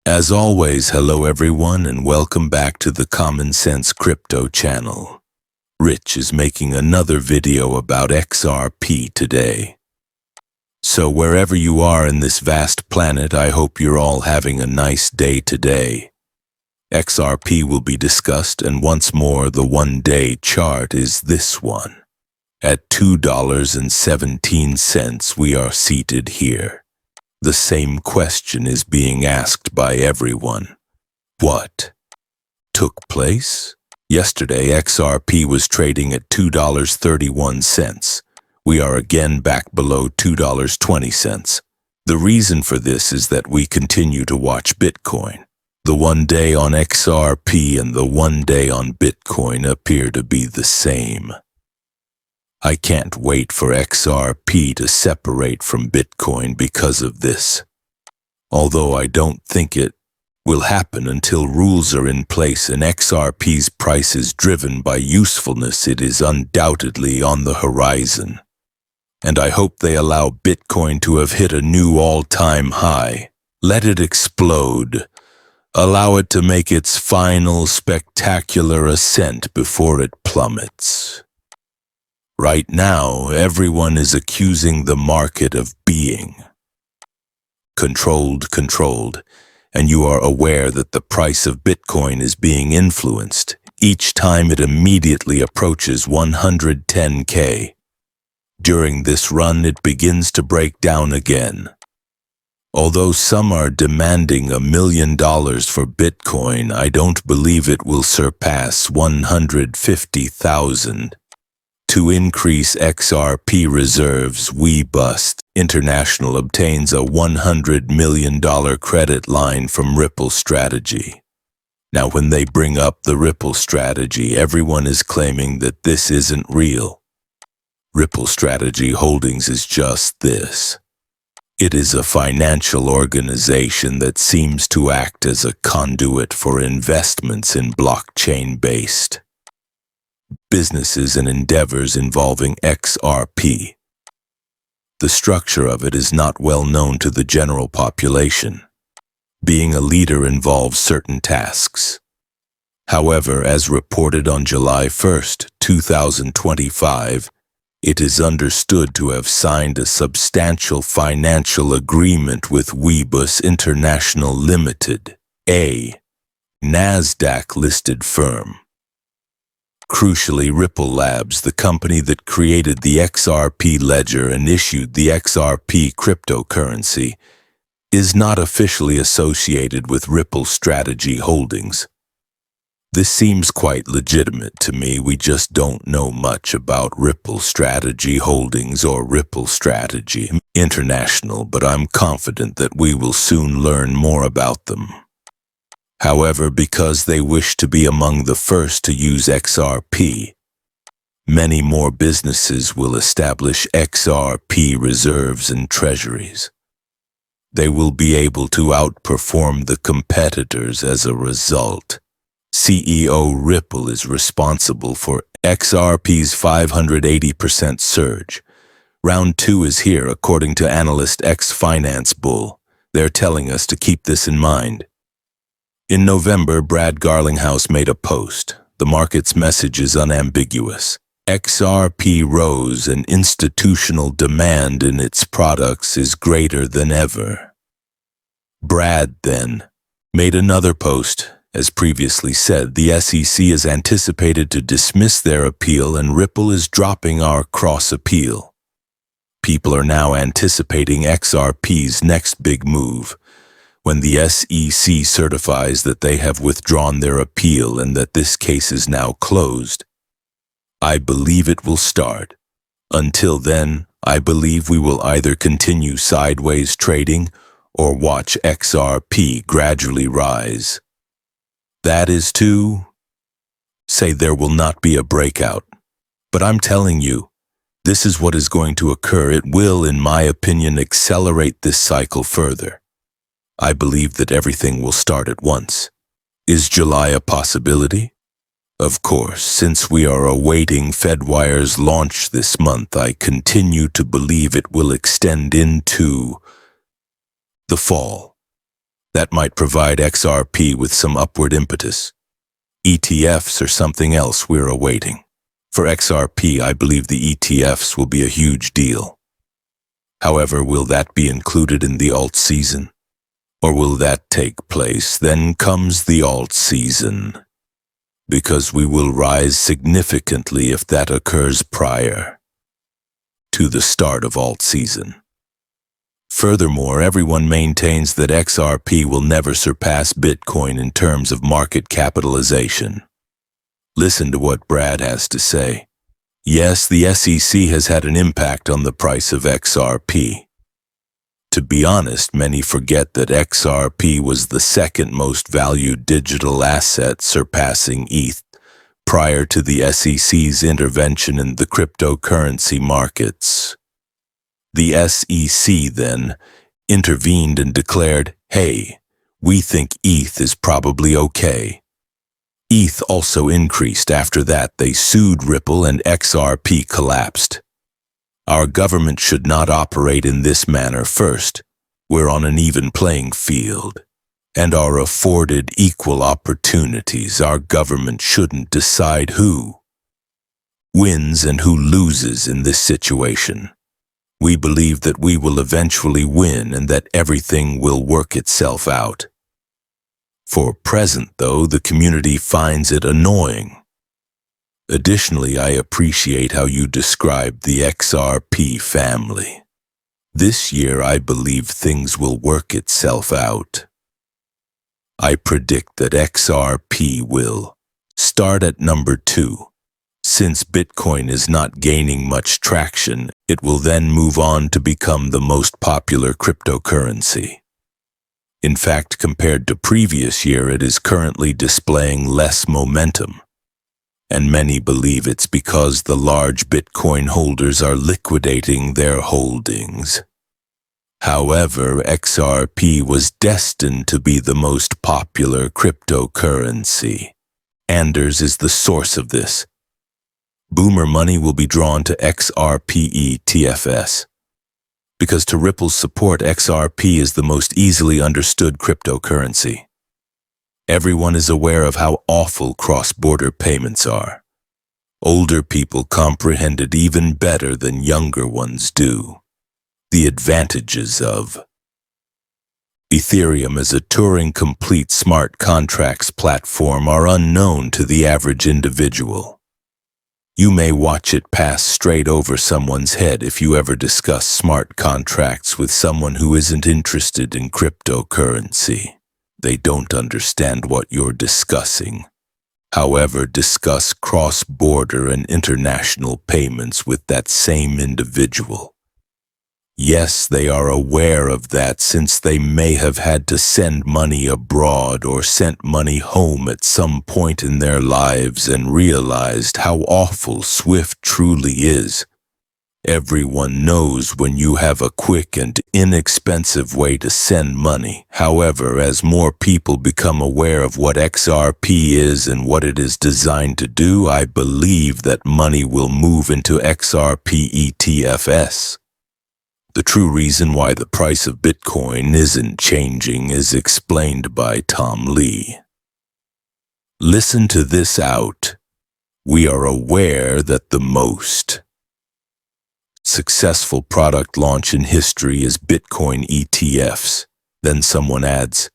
As always, hello everyone and welcome back to the Common Sense Crypto channel. Rich is making another video about XRP today. So wherever you are in this vast planet, I hope you're all having a nice day today. XRP will be discussed, and once more the one-day chart is this one. At $2.17 we are seated here. The same question is being asked by everyone. What took place? Yesterday, XRP was trading at $2.31. We are again back below $2.20. The reason for this is that we continue to watch Bitcoin. The one day on XRP and the one day on Bitcoin appear to be the same. I can't wait for XRP to separate from Bitcoin because of this. Although I don't think it will happen until rules are in place and XRP's price is driven by usefulness, it is undoubtedly on the horizon. And I hope they allow Bitcoin to have hit a new all-time high. Let it explode. Allow it to make its final spectacular ascent before it plummets. Right now, everyone is accusing the market of being controlled, and you are aware that the price of Bitcoin is being influenced each time it immediately approaches 110K. During this run, it begins to break down again. Although some are demanding $1 million for Bitcoin, I don't believe it will surpass 150,000. To increase XRP reserves, International obtains a $100 million credit line from Ripple Strategy. Now, when they bring up the Ripple Strategy, everyone is claiming that this isn't real. Ripple Strategy Holdings is just this. It is a financial organization that seems to act as a conduit for investments in blockchain-based businesses and endeavors involving XRP. The structure of it is not well known to the general population. Being a leader involves certain tasks. However, as reported on July 1st, 2025, it is understood to have signed a substantial financial agreement with International Limited, a NASDAQ-listed firm. Crucially, Ripple Labs, the company that created the XRP ledger and issued the XRP cryptocurrency, is not officially associated with Ripple Strategy Holdings. This seems quite legitimate to me. We just don't know much about Ripple Strategy Holdings or Ripple Strategy International, but I'm confident that we will soon learn more about them. However, because they wish to be among the first to use XRP, many more businesses will establish XRP reserves and treasuries. They will be able to outperform the competitors as a result. CEO Ripple is responsible for XRP's 580% surge. Round 2 is here, according to analyst X Finance Bull. They're telling us to keep this in mind. In November, Brad Garlinghouse made a post. The market's message is unambiguous. XRP rose and institutional demand in its products is greater than ever. Brad then made another post. As previously said, the SEC is anticipated to dismiss their appeal and Ripple is dropping our cross-appeal. People are now anticipating XRP's next big move, when the SEC certifies that they have withdrawn their appeal and that this case is now closed. I believe it will start. Until then, I believe we will either continue sideways trading or watch XRP gradually rise. That is to say there will not be a breakout. But I'm telling you, this is what is going to occur. It will, in my opinion, accelerate this cycle further. I believe that everything will start at once. Is July a possibility? Of course, since we are awaiting Fedwire's launch this month, I continue to believe it will extend into the fall. That might provide XRP with some upward impetus. ETFs are something else we're awaiting. For XRP, I believe the ETFs will be a huge deal. However, will that be included in the alt season? Or will that take place? Then comes the alt season. Because we will rise significantly if that occurs prior to the start of alt season. Furthermore, everyone maintains that XRP will never surpass Bitcoin in terms of market capitalization. Listen to what Brad has to say. Yes, the SEC has had an impact on the price of XRP. To be honest, many forget that XRP was the second most valued digital asset, surpassing ETH, prior to the SEC's intervention in the cryptocurrency markets. The SEC then intervened and declared, "Hey, we think ETH is probably okay." ETH also increased. After that, they sued Ripple and XRP collapsed. Our government should not operate in this manner. First, we're on an even playing field and are afforded equal opportunities. Our government shouldn't decide who wins and who loses in this situation. We believe that we will eventually win and that everything will work itself out. For present, though, the community finds it annoying. Additionally, I appreciate how you described the XRP family. This year, I believe things will work itself out. I predict that XRP will start at number 2. Since Bitcoin is not gaining much traction, it will then move on to become the most popular cryptocurrency. In fact, compared to previous year, it is currently displaying less momentum. And many believe it's because the large Bitcoin holders are liquidating their holdings. However, XRP was destined to be the most popular cryptocurrency. Anders is the source of this. Boomer money will be drawn to Xrp Etfs. Because to Ripple's support, XRP is the most easily understood cryptocurrency. Everyone is aware of how awful cross-border payments are. Older people comprehend it even better than younger ones do. The advantages of Ethereum as a Turing-complete smart contracts platform are unknown to the average individual. You may watch it pass straight over someone's head if you ever discuss smart contracts with someone who isn't interested in cryptocurrency. They don't understand what you're discussing. However, discuss cross-border and international payments with that same individual. Yes, they are aware of that since they may have had to send money abroad or sent money home at some point in their lives and realized how awful SWIFT truly is. Everyone knows when you have a quick and inexpensive way to send money. However, as more people become aware of what XRP is and what it is designed to do, I believe that money will move into XRP Etfs. The true reason why the price of Bitcoin isn't changing is explained by Tom Lee. Listen to this out. We are aware that the most successful product launch in history is Bitcoin ETFs. Then someone adds,